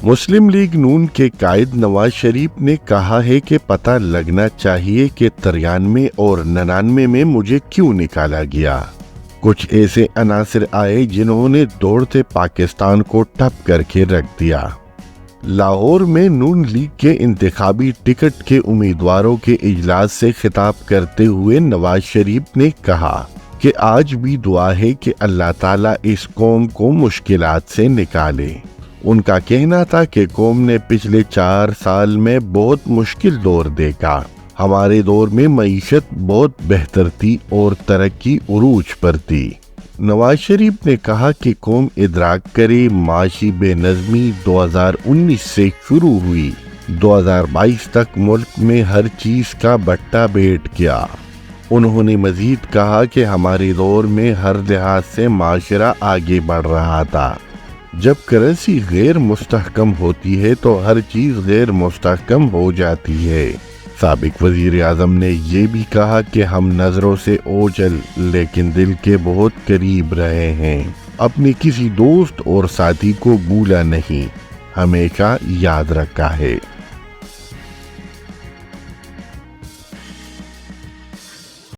مسلم league نون کے قائد نواز شریف نے کہا ہے کہ پتہ لگنا چاہیے کہ 93 اور 99 میں مجھے کیوں نکالا گیا۔ کچھ ایسے عناصر آئے جنہوں نے دوڑتے پاکستان کو ٹھپ کر کے رکھ دیا۔ لاہور میں نون لیگ کے انتخابی ٹکٹ کے امیدواروں کے اجلاس سے خطاب کرتے ہوئے نواز شریف نے کہا کہ آج بھی دعا ہے کہ اللہ تعالیٰ اس قوم کو مشکلات سے نکالے۔ ان کا کہنا تھا کہ قوم نے پچھلے 4 سال میں بہت مشکل دور دیکھا۔ ہمارے دور میں معیشت بہت بہتر تھی اور ترقی عروج پر تھی۔ نواز شریف نے کہا کہ قوم ادراک کرے معاشی بے نظمی 2019 سے شروع ہوئی، 2022 تک ملک میں ہر چیز کا بٹا بیٹھ گیا۔ انہوں نے مزید کہا کہ ہمارے دور میں ہر لحاظ سے معاشرہ آگے بڑھ رہا تھا۔ جب کرنسی غیر مستحکم ہوتی ہے تو ہر چیز غیر مستحکم ہو جاتی ہے۔ سابق وزیر اعظم نے یہ بھی کہا کہ ہم نظروں سے اوجھل لیکن دل کے بہت قریب رہے ہیں۔ اپنے کسی دوست اور ساتھی کو بھولا نہیں، ہمیشہ یاد رکھا ہے۔